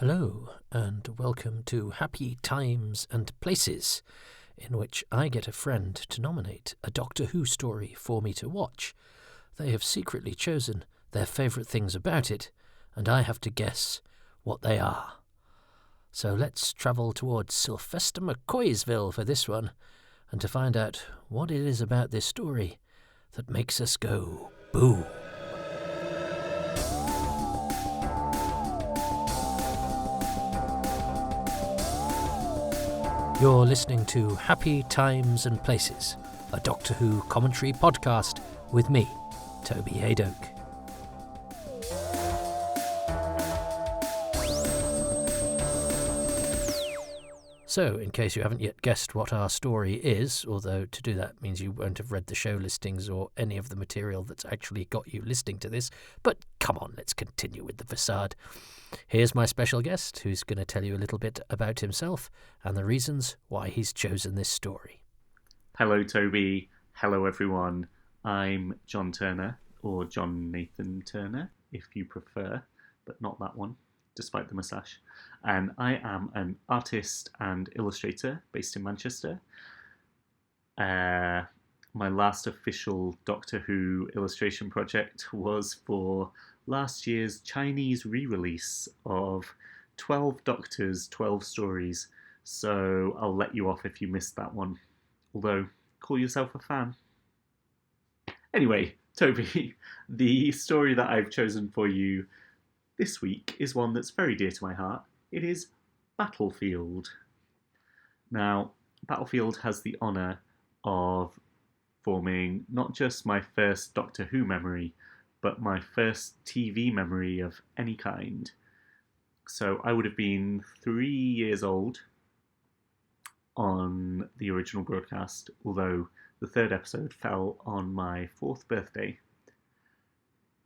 Hello, and welcome to Happy Times and Places, in which I get a friend to nominate a Doctor Who story for me to watch. They have secretly chosen their favourite things about it, and I have to guess what they are. So let's travel towards Sylvester McCoysville for this one, and to find out what it is about this story that makes us go boom. You're listening to Happy Times and Places, a Doctor Who commentary podcast with me, Toby Haydock. So, in case you haven't yet guessed what our story is, although to do that means you won't have read the show listings or any of the material that's actually got you listening to this, but come on, let's continue with the facade. Here's my special guest, who's going to tell you a little bit about himself and the reasons why he's chosen this story. Hello, Toby. Hello, everyone. I'm John Turner, or John Nathan Turner, if you prefer, but not that one, despite the moustache. And I am an artist and illustrator based in Manchester. My last official Doctor Who illustration project was for last year's Chinese re-release of 12 Doctors, 12 Stories, so I'll let you off if you missed that one. Although, call yourself a fan. Anyway, Toby, the story that I've chosen for you this week is one that's very dear to my heart. It is Battlefield. Now, Battlefield has the honour of forming not just my first Doctor Who memory, but my first TV memory of any kind. So I would have been 3 years old on the original broadcast, although the third episode fell on my 4th birthday.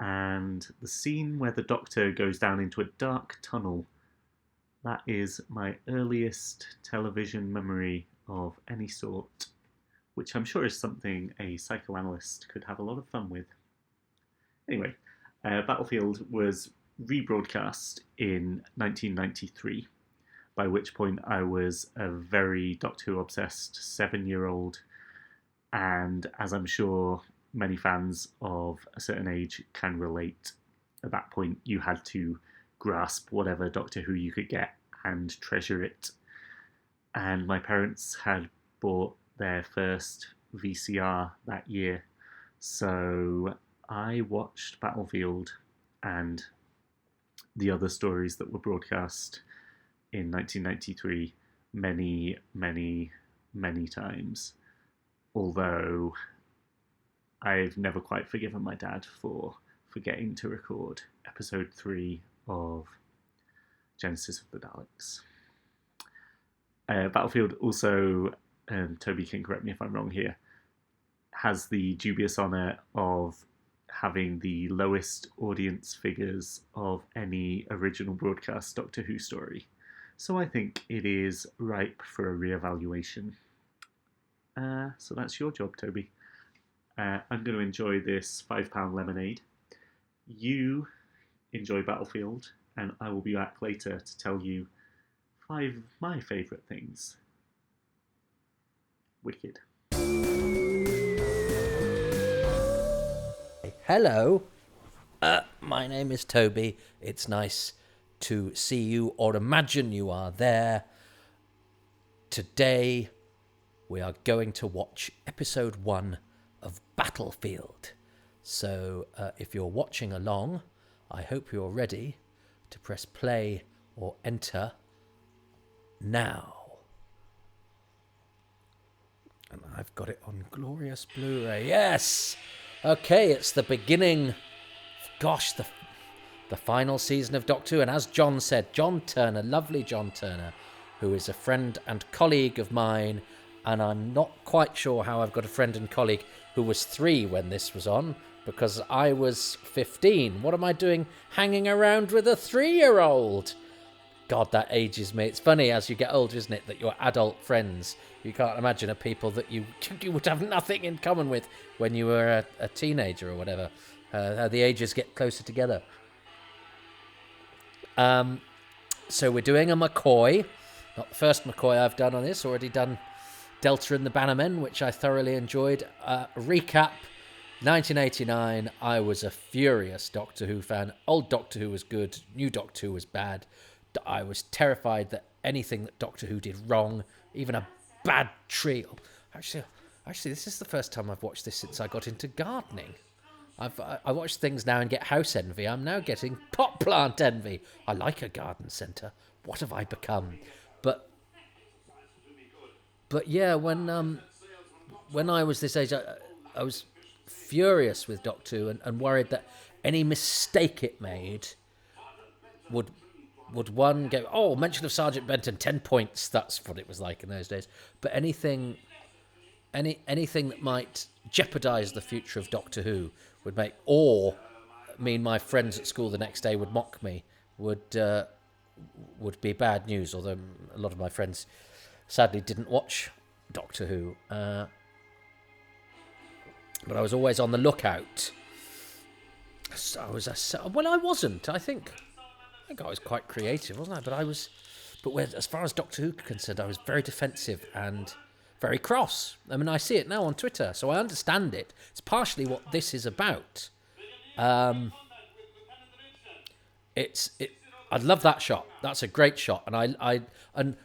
And the scene where the Doctor goes down into a dark tunnel, that is my earliest television memory of any sort, which I'm sure is something a psychoanalyst could have a lot of fun with. Anyway, Battlefield was rebroadcast in 1993, by which point I was a very Doctor Who obsessed 7-year-old, and as I'm sure many fans of a certain age can relate, at that point you had to grasp whatever Doctor Who you could get and treasure it. And my parents had bought their first VCR that year, so I watched Battlefield and the other stories that were broadcast in 1993 many, many, many times. Although I've never quite forgiven my dad for forgetting to record episode 3 of Genesis of the Daleks. Battlefield also, Toby can correct me if I'm wrong here, has the dubious honour of having the lowest audience figures of any original broadcast Doctor Who story. So I think it is ripe for a re-evaluation. So that's your job, Toby. I'm going to enjoy this £5 lemonade. You enjoy Battlefield, and I will be back later to tell you 5 of my favourite things. Wicked. Hello, my name is Toby. It's nice to see you or imagine you are there. Today we are going to watch episode 1 of Battlefield. So if you're watching along, I hope you're ready to press play or enter now. And I've got it on glorious Blu-ray. Yes! Okay, it's the beginning. Gosh, the final season of Doctor Who. And as John said, John Turner, lovely John Turner, who is a friend and colleague of mine. And I'm not quite sure how I've got a friend and colleague who was 3 when this was on, because I was 15. What am I doing hanging around with a 3-year-old? God, that ages me. It's funny as you get older, isn't it, that your adult friends, you can't imagine, are people that you would have nothing in common with when you were a teenager or whatever. How the ages get closer together. So we're doing a McCoy. Not the first McCoy I've done on this. Already done Delta and the Bannermen, which I thoroughly enjoyed. Recap. 1989, I was a furious Doctor Who fan. Old Doctor Who was good. New Doctor Who was bad. I was terrified that anything that Doctor Who did wrong, even a bad tree... Actually, this is the first time I've watched this since I got into gardening. I watch things now and get house envy. I'm now getting pot plant envy. I like a garden centre. What have I become? But yeah, when I was this age, I was furious with Doctor Who and worried that any mistake it made would one go, oh, mention of Sergeant Benton, 10 points. That's what it was like in those days. But anything that might jeopardise the future of Doctor Who would make, or mean my friends at school the next day would mock me, would be bad news. Although a lot of my friends sadly didn't watch Doctor Who, but I was always on the lookout. So I wasn't. I think I was quite creative, wasn't I? But as far as Doctor Who concerned, I was very defensive and very cross. I mean, I see it now on Twitter, so I understand it. It's partially what this is about. I love that shot. That's a great shot, and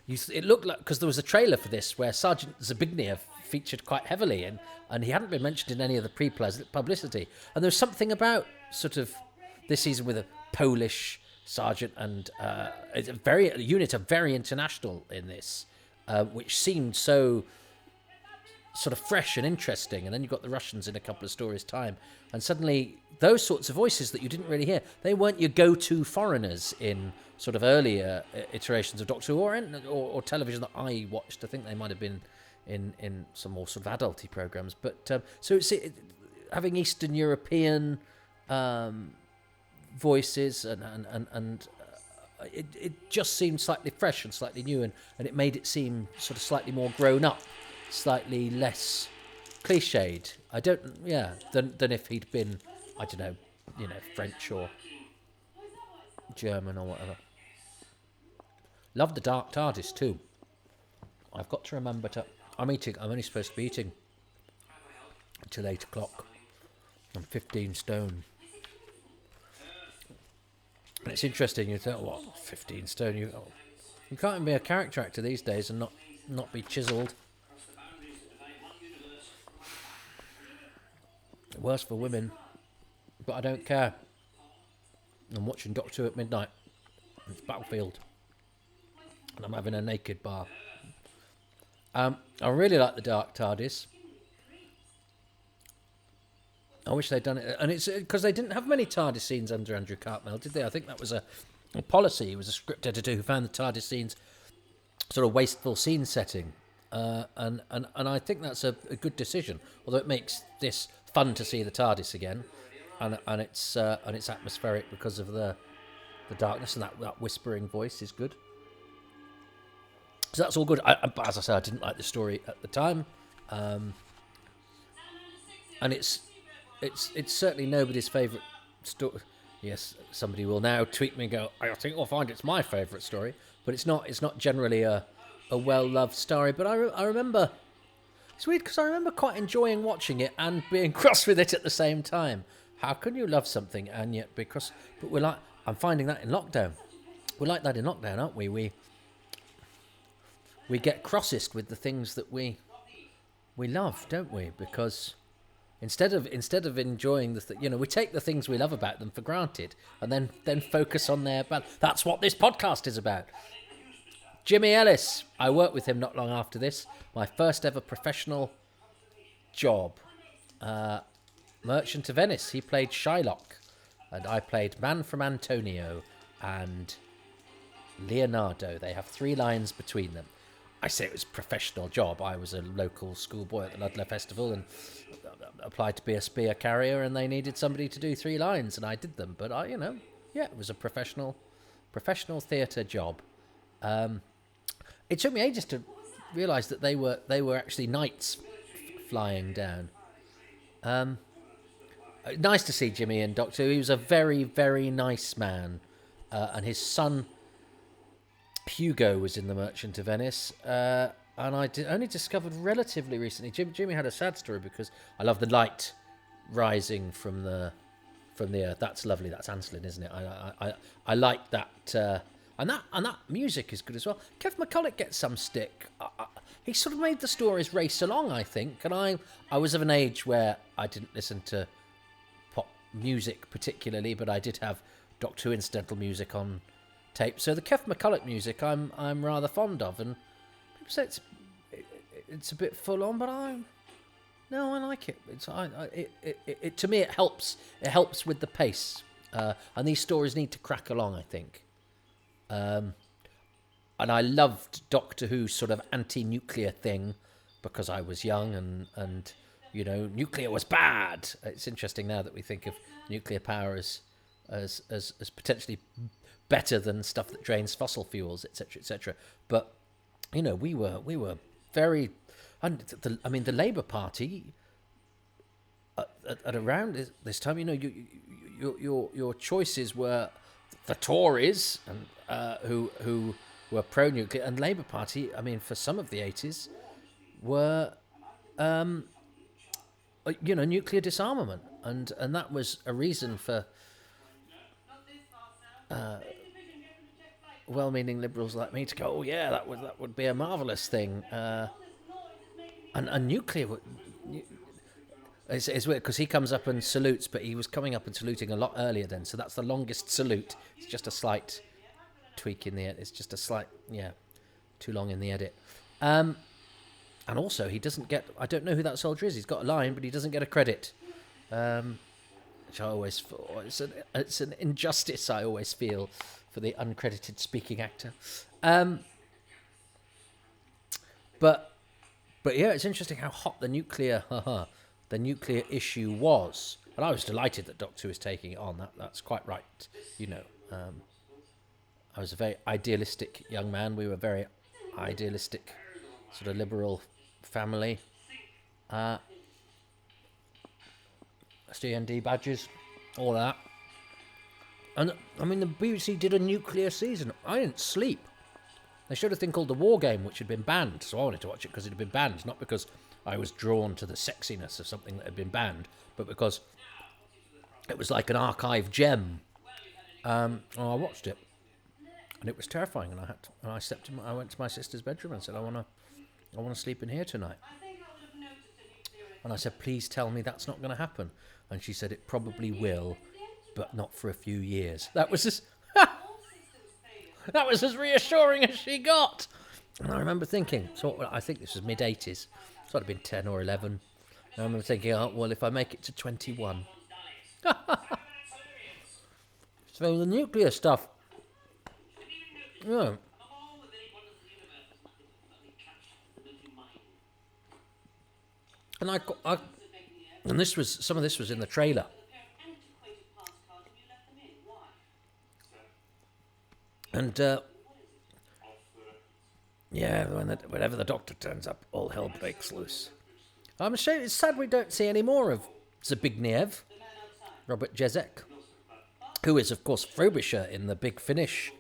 it looked like, because there was a trailer for this where Sergeant Zbigniew featured quite heavily, and he hadn't been mentioned in any of the pre-publicity. And there's something about sort of this season with a Polish sergeant, and the units are very international in this, which seemed so sort of fresh and interesting. And then you've got the Russians in a couple of stories' time, and suddenly those sorts of voices that you didn't really hear, they weren't your go-to foreigners in sort of earlier iterations of Doctor Who or television that I watched. I think they might have been in some more sort of adulty programs. But so having Eastern European voices and it just seemed slightly fresh and slightly new, and it made it seem sort of slightly more grown up, slightly less cliched. Than if he'd been, I don't know, French or German or whatever. Love the Dark TARDIS too. I've got to remember to. I'm only supposed to be eating until 8 o'clock. I'm 15 stone. And it's interesting, you think, what, 15 stone? You can't even be a character actor these days and not be chiselled. Worse for women, but I don't care. I'm watching Doctor Who at midnight. It's Battlefield. And I'm having a naked bar. I really like the Dark TARDIS. I wish they'd done it, and it's because they didn't have many TARDIS scenes under Andrew Cartmel, did they? I think that was a policy. He was a script editor who found the TARDIS scenes sort of wasteful scene setting, and I think that's a good decision. Although it makes this fun to see the TARDIS again, and it's atmospheric because of the darkness, and that whispering voice is good. So that's all good. But as I said, I didn't like the story at the time, and it's certainly nobody's favourite story. Yes, somebody will now tweet me and go, I think we'll find it's my favourite story, but it's not generally a well-loved story. But I remember, it's weird because I remember quite enjoying watching it and being cross with it at the same time. How can you love something and yet be cross? But I'm finding that in lockdown. We're like that in lockdown, aren't we? We get crossest with the things that we love, don't we? Because instead of enjoying we take the things we love about them for granted, and then focus on their bad. That's what this podcast is about. Jimmy Ellis. I worked with him not long after this. My first ever professional job. Merchant of Venice. He played Shylock, and I played Man from Antonio and Leonardo. They have 3 lines between them. I say it was a professional job. I was a local schoolboy at the Ludlow Festival and applied to be a spear carrier, and they needed somebody to do 3 lines, and I did them. But it was a professional theatre job. It took me ages to realise that they were actually knights flying down. Nice to see Jimmy in Doctor Who. He was a very, very nice man, and his son Hugo was in The Merchant of Venice, and I only discovered relatively recently. Jimmy had a sad story because I love the light rising from the earth. That's lovely. That's Anselin, isn't it? I like that, and that music is good as well. Kev McCulloch gets some stick. He sort of made the stories race along, I think, and I was of an age where I didn't listen to pop music particularly, but I did have Doctor Who incidental music on tape. So the Kev McCulloch music I'm rather fond of, and people say it's a bit full on, but I like it. It to me it helps with the pace, and these stories need to crack along, I think. And I loved Doctor Who's sort of anti-nuclear thing because I was young and you know, nuclear was bad. It's interesting now that we think of nuclear power as potentially better than stuff that drains fossil fuels, etc., etc. But you know, we were very, I mean, the Labour Party at around this time, you know, your choices were the Tories and who were pro-nuclear, and Labour Party, I mean, for some of the 80s, were you know, nuclear disarmament, and that was a reason for well-meaning liberals like me to go, oh yeah, that would be a marvellous thing, and nuclear. It's weird because he comes up and salutes, but he was coming up and saluting a lot earlier then, so that's the longest salute. It's just a slight tweak in the edit. It's just a slight, too long in the edit. And also, he doesn't get, I don't know who that soldier is. He's got a line, but he doesn't get a credit. Which I always, it's an injustice I always feel for the uncredited speaking actor. But yeah, it's interesting how hot the nuclear issue was. And I was delighted that Doctor Who is taking it on. That's quite right, you know. I was a very idealistic young man. We were very idealistic, sort of liberal family. HT&D badges, all that. And, I mean, the BBC did a nuclear season. I didn't sleep. They showed a thing called The War Game, which had been banned. So I wanted to watch it because it had been banned. Not because I was drawn to the sexiness of something that had been banned, but because it was like an archive gem. I watched it. And it was terrifying, and I went to my sister's bedroom and said, I want to sleep in here tonight. And I said, please tell me that's not going to happen. And she said, it probably will, but not for a few years. That was as reassuring as she got. And I remember thinking, so I think this was mid-80s, so I'd have been 10 or 11. And I remember thinking, oh, well, if I make it to 21. So the nuclear stuff, yeah. And some of this was in the trailer. And whenever the Doctor turns up, all hell breaks loose. I'm ashamed. It's sad we don't see any more of Zbigniew, Robert Jezek, who is of course Frobisher in the Big Finish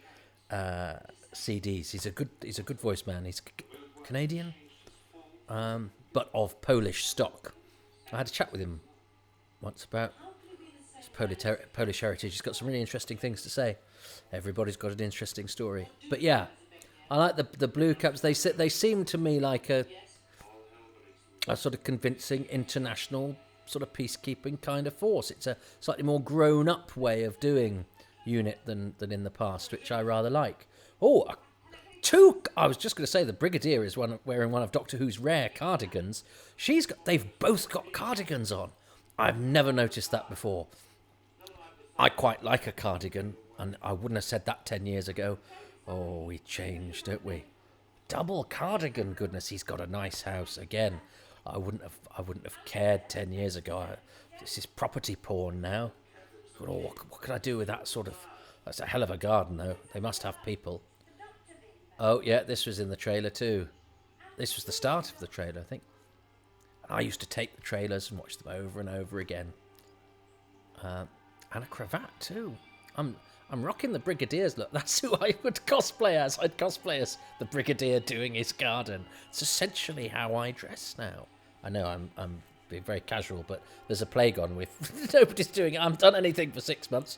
CDs. He's a good voice man. He's Canadian, but of Polish stock. I had a chat with him once about his Polish heritage. He's got some really interesting things to say. Everybody's got an interesting story. But yeah, I like the Blue Caps. They seem to me like a sort of convincing international sort of peacekeeping kind of force. It's a slightly more grown-up way of doing UNIT than in the past, which I rather like. I was just going to say the Brigadier is wearing one of Doctor Who's rare cardigans. They've both got cardigans on. I've never noticed that before. I quite like a cardigan, and I wouldn't have said that 10 years ago. Oh, we changed, don't we? Double cardigan, goodness, he's got a nice house again. I wouldn't have cared 10 years ago. This is property porn now. Oh, what could I do with that sort of? That's a hell of a garden, though. They must have people. Oh yeah, this was in the trailer too. This was the start of the trailer, I think. And I used to take the trailers and watch them over and over again. And a cravat too. I'm rocking the Brigadier's look. That's who I would cosplay as. I'd cosplay as the Brigadier doing his garden. It's essentially how I dress now. I know I'm being very casual, but there's a plague on with nobody's doing it. I haven't done anything for 6 months.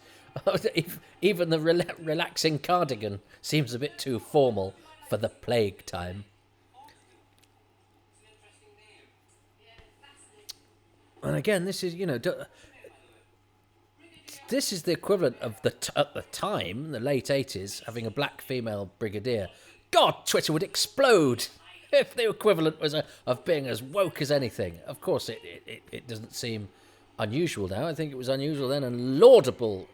Even the relaxing cardigan seems a bit too formal for the plague time. And again, this is, this is the equivalent of at the time, the late 80s, having a black female brigadier. God, Twitter would explode if the equivalent was of being as woke as anything. Of course, it doesn't seem unusual now. I think it was unusual then and laudable,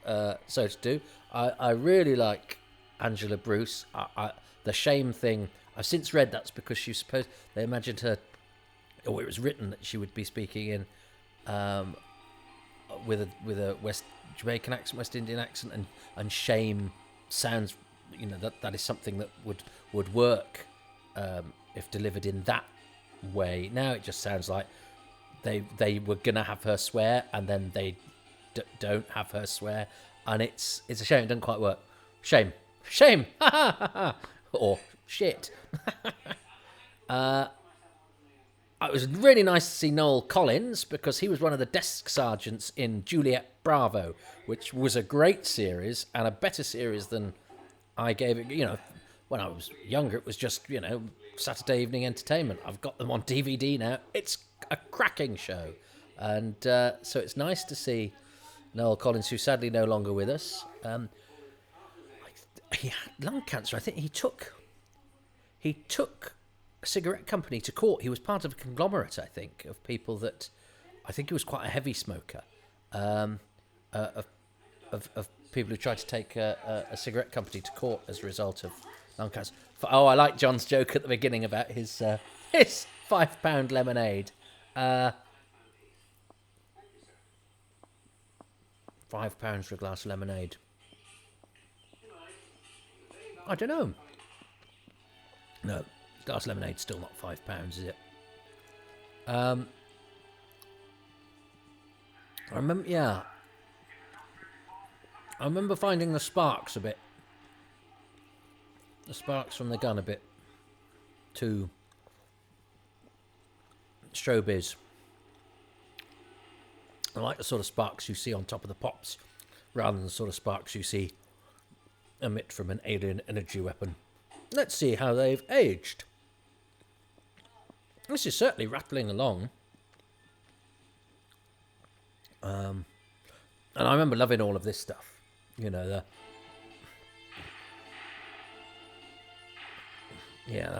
so to do. I really like Angela Bruce. The shame thing, I've since read that's because they imagined her, or it was written that she would be speaking in with a West Jamaican accent, West Indian accent, and shame sounds, that is something that would work if delivered in that way. Now it just sounds like they were gonna have her swear, and then they don't have her swear, and it's a shame it doesn't quite work. Shame, or shit. It was really nice to see Noel Collins, because he was one of the desk sergeants in Juliet Bravo, which was a great series and a better series than I gave it. When I was younger, it was just, Saturday evening entertainment. I've got them on DVD now. It's a cracking show. And so it's nice to see Noel Collins, who's sadly no longer with us. He had lung cancer. I think he took a cigarette company to court. He was part of a conglomerate, I think, of people that... I think he was quite a heavy smoker. Of people who tried to take a cigarette company to court as a result of lung cancer. I like John's joke at the beginning about his £5 lemonade. £5 for a glass of lemonade. I don't know. No, glass of lemonade's still not £5, is it? I remember finding the sparks from the gun a bit too showbiz. I like the sort of sparks you see on top of the pops, rather than the sort of sparks you see emit from an alien energy weapon. Let's see how they've aged. This is certainly rattling along. And I remember loving all of this stuff. I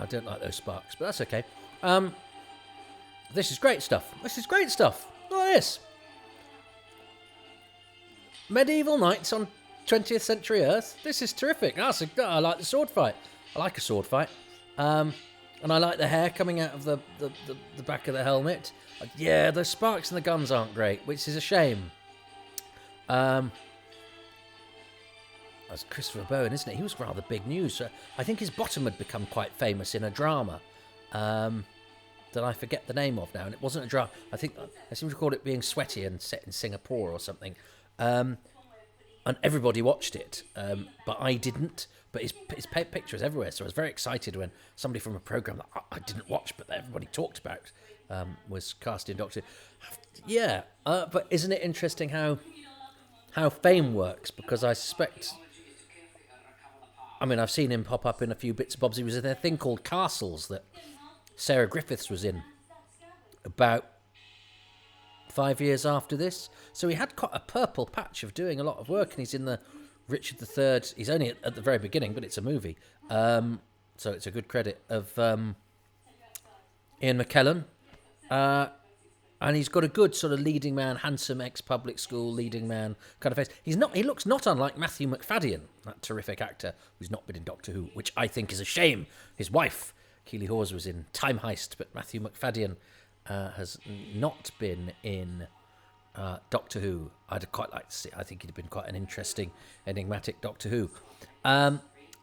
don't like those sparks, but that's okay. This is great stuff. Look at this. Medieval knights on 20th century Earth. This is terrific. I like the sword fight. I like a sword fight. And I like the hair coming out of the back of the helmet. Yeah, the sparks and the guns aren't great, which is a shame. That's Christopher Bowen, isn't it? He was rather big news. I think his bottom had become quite famous in a drama that I forget the name of now, and it wasn't a drama. I seem to recall it being sweaty and set in Singapore or something. And everybody watched it, but I didn't. But his picture is everywhere, so I was very excited when somebody from a programme that I didn't watch, but that everybody talked about, was cast in Doctor Who. Yeah, but isn't it interesting how fame works? Because I suspect... I've seen him pop up in a few bits and bobs. He was in a thing called Castles that Sarah Griffiths was in about 5 years after this. So he had quite a purple patch of doing a lot of work, and he's in the Richard III. He's only at the very beginning, but it's a movie. So it's a good credit of Ian McKellen. And he's got a good sort of leading man, handsome ex-public school leading man kind of face. He looks not unlike Matthew McFadden, that terrific actor who's not been in Doctor Who, which I think is a shame. His wife, Keely Hawes, was in Time Heist, but Matthew McFadden has not been in Doctor Who. I'd quite like to see. I think he'd have been quite an interesting, enigmatic Doctor Who.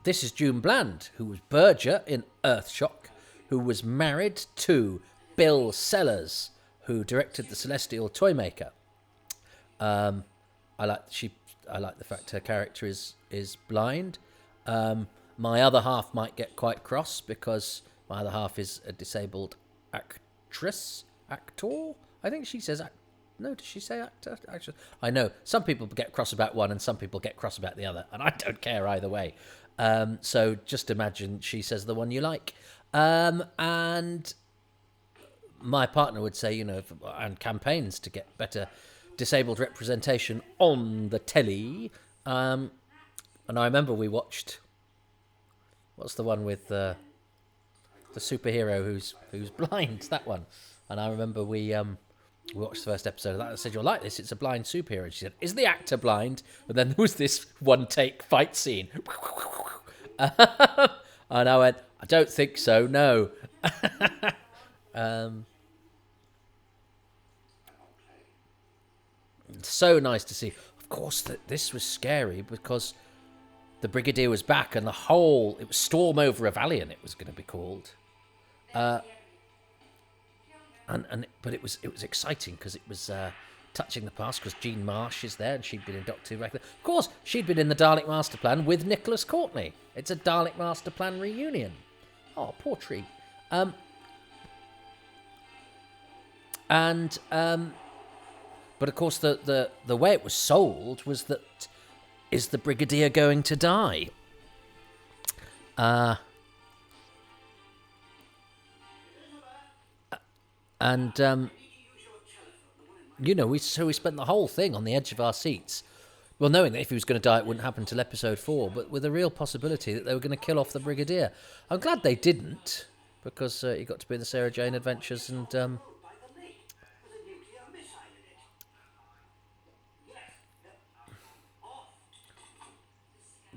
This is June Bland, who was Berger in Earthshock, who was married to Bill Sellers, who directed The Celestial Toymaker. I like the fact her character is is blind. My other half might get quite cross because my other half is a disabled actor. I think she says no, does she say actor? Actually, I know some people get cross about one and some people get cross about the other, and I don't care either way. So just imagine she says the one you like. And my partner would say, and campaigns to get better disabled representation on the telly. And I remember we watched, what's the one with the superhero who's blind? That one. And I remember we watched the first episode of that. I said, "You'll like this. It's a blind superhero." And she said, "Is the actor blind?" And then there was this one take fight scene. And I went, "I don't think so. No." So nice to see. Of course, that this was scary because the Brigadier was back, and it was Storm over Avalion. It was going to be called. But it was exciting because it was touching the past because Jean Marsh is there and she'd been in Doctor Who back then. Of course, she'd been in the Dalek Master Plan with Nicholas Courtney. It's a Dalek Master Plan reunion. Oh, poor tree. But of course, the way it was sold was that, is the Brigadier going to die? We spent the whole thing on the edge of our seats. Well, knowing that if he was going to die, it wouldn't happen till episode 4, but with a real possibility that they were going to kill off the Brigadier. I'm glad they didn't, because he got to be in the Sarah Jane Adventures, and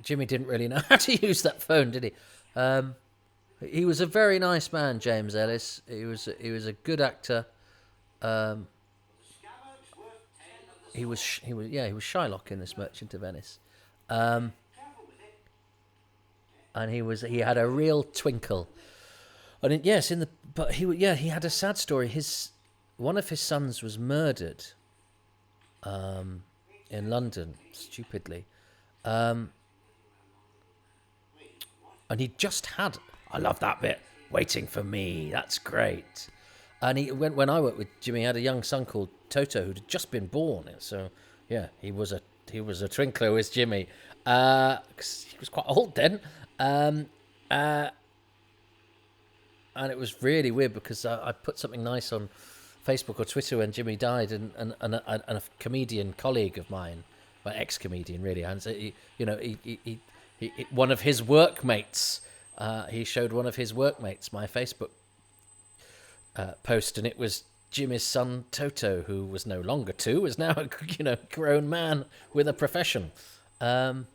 Jimmy didn't really know how to use that phone, did he? He was a very nice man, James Ellis. He was a good actor. He was Shylock in this Merchant of Venice, and he had a real twinkle. And he had a sad story. One of his sons was murdered, in London, stupidly, and he just had. I love that bit. Waiting for me. That's great. And when I worked with Jimmy, he had a young son called Toto who'd just been born. So yeah, he was a twinkler, was Jimmy. 'Cause he was quite old then. And it was really weird because I put something nice on Facebook or Twitter when Jimmy died, and a comedian colleague of mine, well, ex-comedian really, and so one of his workmates. He showed one of his workmates my Facebook post, and it was Jimmy's son Toto, who was no longer 2, was now a grown man with a profession. But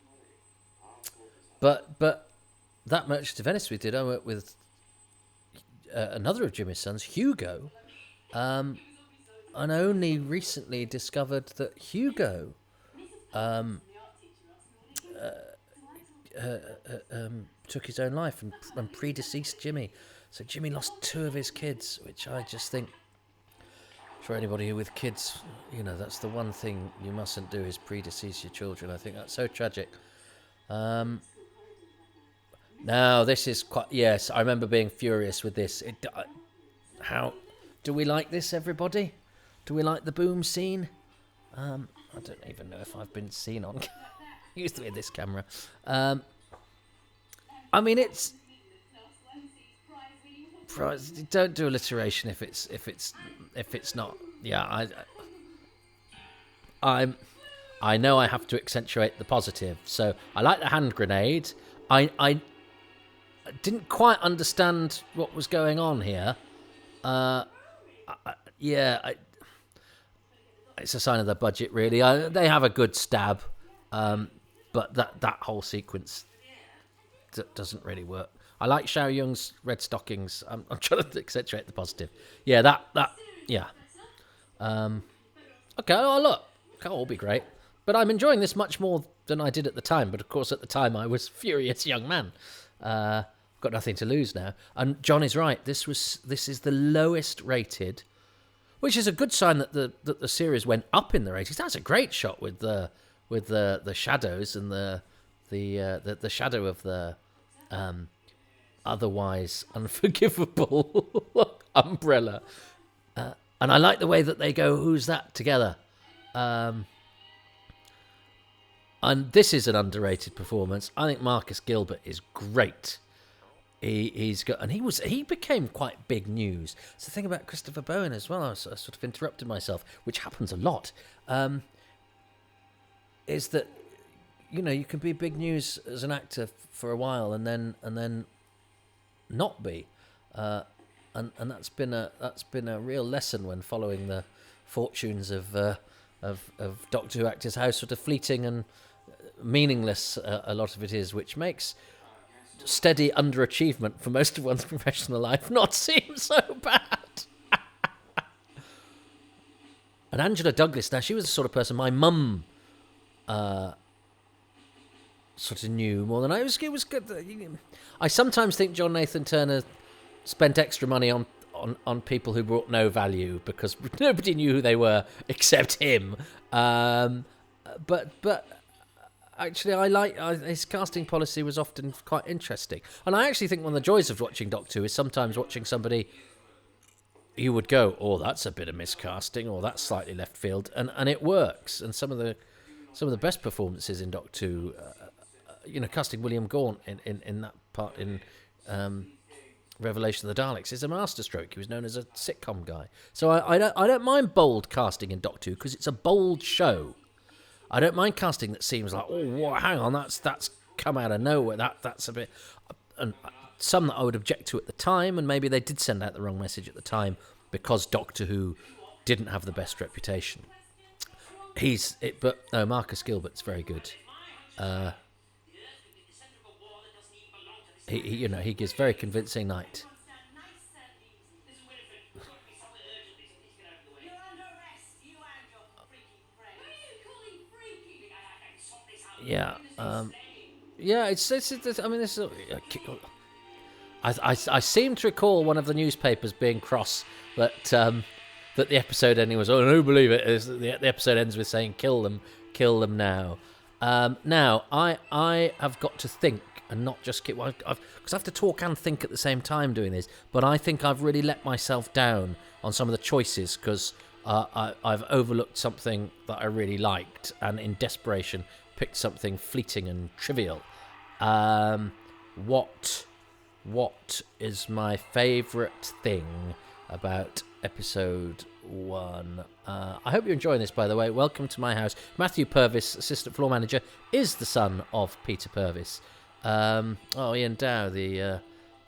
that Merchant of Venice we did, I worked with another of Jimmy's sons, Hugo, and I only recently discovered that Hugo took his own life and predeceased Jimmy. So Jimmy lost 2 of his kids, which I just think, for anybody with kids, that's the one thing you mustn't do is predecease your children. I think that's so tragic. Now, this is quite... Yes, I remember being furious with this. How... Do we like this, everybody? Do we like the boom scene? I don't even know if I've been seen on... Used to be this camera. I mean, it's... Don't do alliteration if it's not. Yeah, I know I have to accentuate the positive. So I like the hand grenade. I didn't quite understand what was going on here. It's a sign of the budget, really. They have a good stab, but that whole sequence doesn't really work. I like Xiao Yung's red stockings. I'm trying to accentuate the positive. Yeah, yeah. Okay, look. Can't all be great. But I'm enjoying this much more than I did at the time. But of course, at the time, I was furious young man. Got nothing to lose now. And John is right. This is the lowest rated, which is a good sign that the series went up in the ratings. That's a great shot with the shadows and the the shadow of the otherwise unforgivable umbrella. And I like the way that they go, "Who's that?" together. And this is an underrated performance. I think Marcus Gilbert is great. He became quite big news. It's the thing about Christopher Bowen as well. I sort of interrupted myself, which happens a lot. Is that you can be big news as an actor for a while and then not be, and that's been a real lesson when following the fortunes of Doctor Who actors, how sort of fleeting and meaningless a lot of it is, which makes steady underachievement for most of one's professional life not seem so bad. And Angela Douglas, now she was the sort of person my mum sort of knew more than I. It was good. I sometimes think John Nathan Turner spent extra money on people who brought no value because nobody knew who they were except him. But actually, his casting policy was often quite interesting. And I actually think one of the joys of watching Doctor Who is sometimes watching somebody you would go, "Oh, that's a bit of miscasting," or "That's slightly left field," and it works. And some of the best performances in Doctor Who, casting William Gaunt in that part in Revelation of the Daleks is a masterstroke. He was known as a sitcom guy. So I don't mind bold casting in Doctor Who because it's a bold show. I don't mind casting that seems like, oh, hang on, that's come out of nowhere. That's a bit, and some that I would object to at the time, and maybe they did send out the wrong message at the time because Doctor Who didn't have the best reputation. But no, Marcus Gilbert's very good. He gives very convincing night. Yeah, it's. I mean, this is. I seem to recall one of the newspapers being cross that the episode ending was. Oh, I don't believe it. The episode ends with saying, "Kill them now." Now I have got to think and not just keep. Because I have to talk and think at the same time doing this. But I think I've really let myself down on some of the choices because I've overlooked something that I really liked and in desperation picked something fleeting and trivial. What is my favourite thing about episode 1? I hope you're enjoying this, by the way. Welcome to my house. Matthew Purvis, assistant floor manager, is the son of Peter Purvis. Ian Dow, the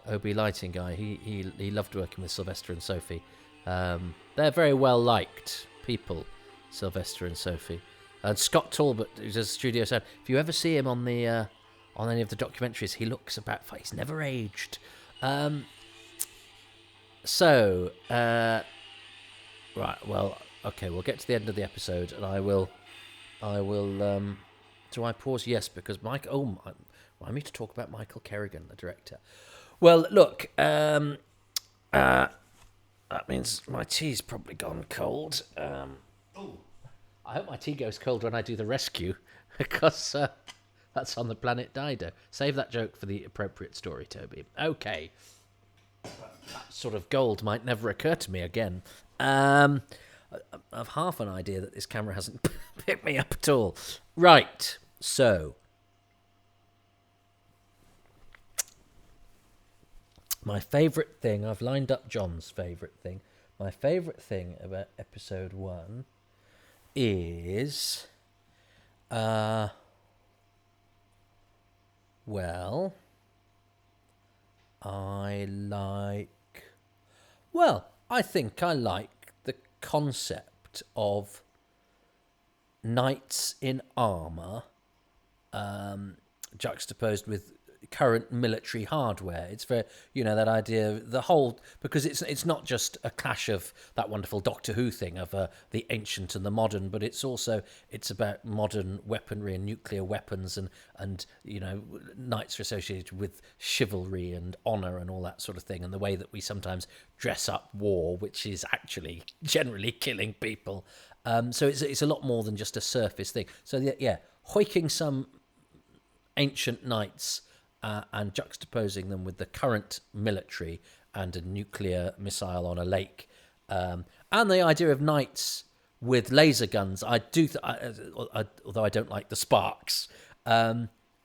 OB lighting guy, he loved working with Sylvester and Sophie. They're very well liked people, Sylvester and Sophie. And Scott Talbot, who does studio sound, if you ever see him on the on any of the documentaries, he looks about. He's never aged. Right. Well. Okay. We'll get to the end of the episode, and I will. Do I pause? Yes, because Mike. I need to talk about Michael Kerrigan, the director. Well, look. That means my tea's probably gone cold. I hope my tea goes cold when I do the rescue, because that's on the planet Dido. Save that joke for the appropriate story, Toby. Okay. That sort of gold might never occur to me again. I've half an idea that this camera hasn't picked me up at all. Right, so. My favourite thing, I've lined up John's favourite thing. My favourite thing about episode 1 is, I think I like the concept of knights in armour juxtaposed with current military hardware. It's very, that idea, the whole, because it's not just a clash of that wonderful Doctor Who thing of the ancient and the modern, but it's about modern weaponry and nuclear weapons and knights are associated with chivalry and honour and all that sort of thing, and the way that we sometimes dress up war, which is actually generally killing people. So it's a lot more than just a surface thing. So yeah, hoiking some ancient knights and juxtaposing them with the current military and a nuclear missile on a lake, and the idea of knights with laser guns, I do, although I don't like the sparks,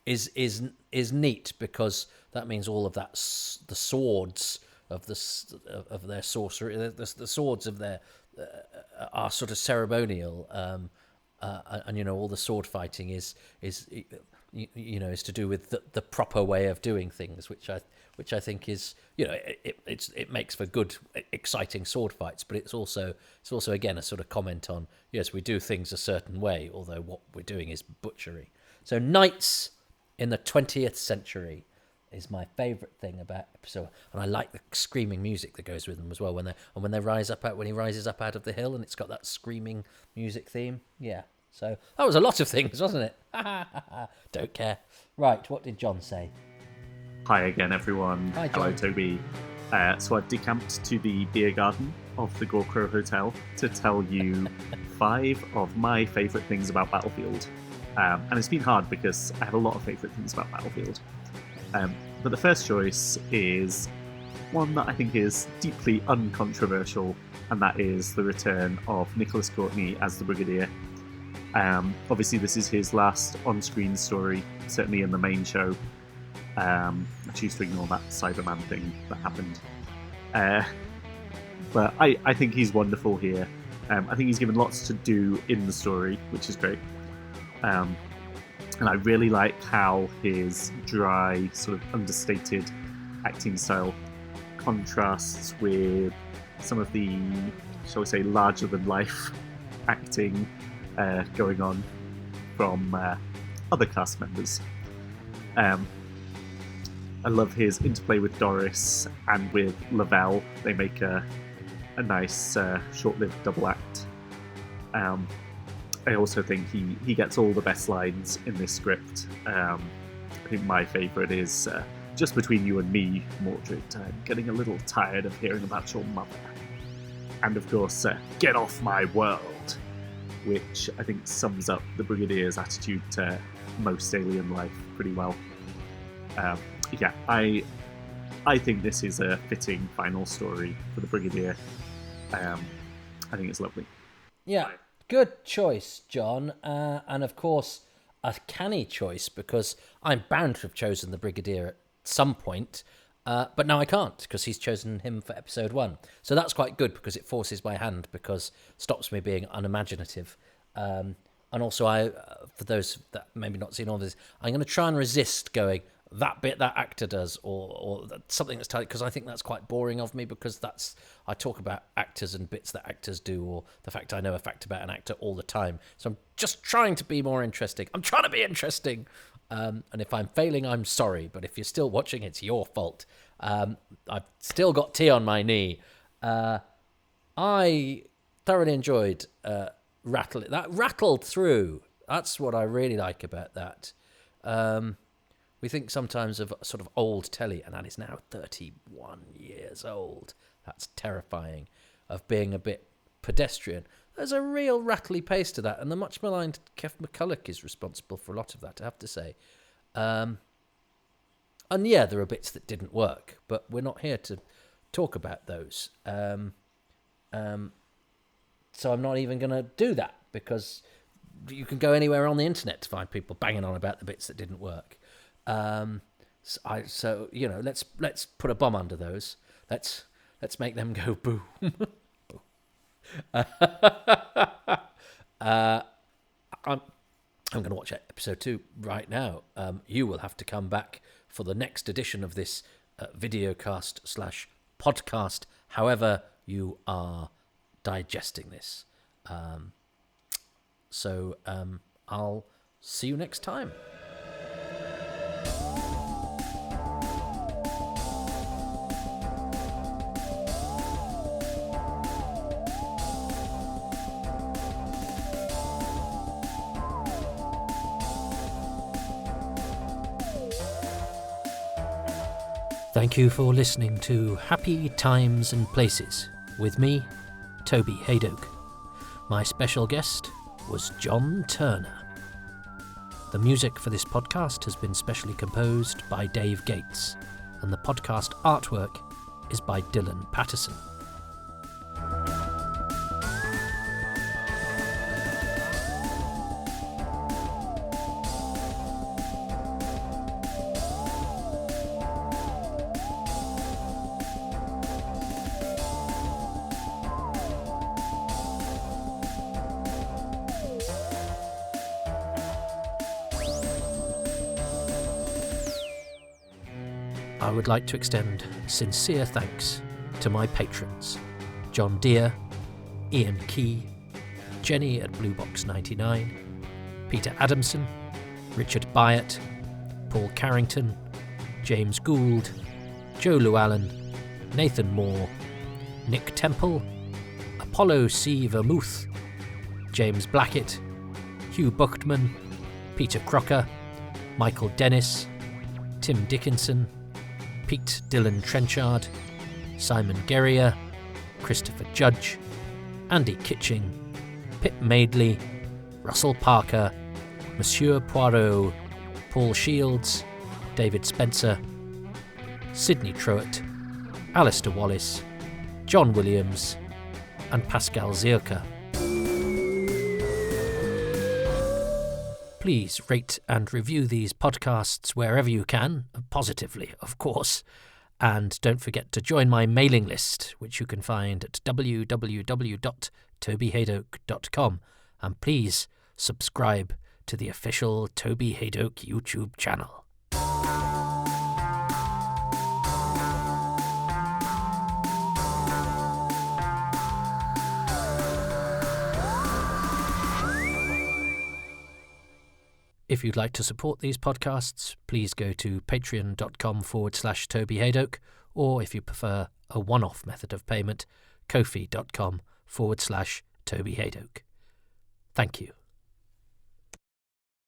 is neat, because that means all of that, the swords of their sorcery, the swords of their are sort of ceremonial, and all the sword fighting is to do with the proper way of doing things, which I think is, it makes for good, exciting sword fights, but it's also again a sort of comment on, yes, we do things a certain way, although what we're doing is butchery. So knights in the 20th century is my favourite thing about episode, and I like the screaming music that goes with them as well when he rises up out of the hill, and it's got that screaming music theme. Yeah. So that was a lot of things, wasn't it? Don't care. Right, what did John say? Hi again, everyone. Hi, John. Hello, Toby. So I've decamped to the beer garden of the Gorkrow Hotel to tell you 5 of my favourite things about Battlefield. And it's been hard because I have a lot of favourite things about Battlefield. But the first choice is one that I think is deeply uncontroversial, and that is the return of Nicholas Courtney as the Brigadier. Obviously, this is his last on-screen story, certainly in the main show. I choose to ignore that Cyberman thing that happened. But I think he's wonderful here. I think he's given lots to do in the story, which is great. And I really like how his dry, sort of understated acting style contrasts with some of the, shall we say, larger-than-life acting going on from other cast members. I love his interplay with Doris and with Lavelle. They make a nice short-lived double act. I also think he gets all the best lines in this script. I think my favourite is just between you and me, Mordred. I'm getting a little tired of hearing about your mother. And of course, get off my world, which I think sums up the Brigadier's attitude to most alien life pretty well. Yeah, I think this is a fitting final story for the Brigadier. I think it's lovely. Yeah, good choice, John. And of course, a canny choice, because I'm bound to have chosen the Brigadier at some point, but now I can't, because he's chosen him for episode 1. So that's quite good, because it forces my hand, because it stops me being unimaginative. And also, for those that maybe not seen all this, I'm going to try and resist going, that bit that actor does, or something that's tight, because I think that's quite boring of me, because I talk about actors and bits that actors do, or the fact I know a fact about an actor all the time. So I'm just trying to be more interesting. I'm trying to be interesting. And if I'm failing, I'm sorry. But if you're still watching, it's your fault. I've still got tea on my knee. I thoroughly enjoyed Rattle. That rattled through. That's what I really like about that. We think sometimes of sort of old telly, and that is now 31 years old. That's terrifying, of being a bit pedestrian. There's a real rattly pace to that, and the much maligned Kev McCulloch is responsible for a lot of that, I have to say. And yeah, there are bits that didn't work, but we're not here to talk about those. So I'm not even going to do that, because you can go anywhere on the internet to find people banging on about the bits that didn't work. So let's put a bomb under those. Let's make them go boom. I'm going to watch episode 2 right now. You will have to come back for the next edition of this videocast/podcast, however you are digesting this. So I'll see you next time. Thank you for listening to Happy Times and Places with me, Toby Haydoke. My special guest was John Turner. The music for this podcast has been specially composed by Dave Gates, and the podcast artwork is by Dylan Patterson. I would like to extend sincere thanks to my patrons, John Deere, Ian Key, Jenny at Bluebox99, Peter Adamson, Richard Byatt, Paul Carrington, James Gould, Joe Llewellyn, Nathan Moore, Nick Temple, Apollo C. Vermouth, James Blackett, Hugh Buchtman, Peter Crocker, Michael Dennis, Tim Dickinson, Pete Dylan Trenchard, Simon Guerrier, Christopher Judge, Andy Kitching, Pip Madeley, Russell Parker, Monsieur Poirot, Paul Shields, David Spencer, Sidney Truitt, Alistair Wallace, John Williams, and Pascal Zierka. Please rate and review these podcasts wherever you can, positively, of course. And don't forget to join my mailing list, which you can find at www.tobyhadoke.com. And please subscribe to the official Toby Hadoke YouTube channel. If you'd like to support these podcasts, please go to patreon.com/Toby Hadoke, or if you prefer a one-off method of payment, ko-fi.com/Toby Hadoke. Thank you.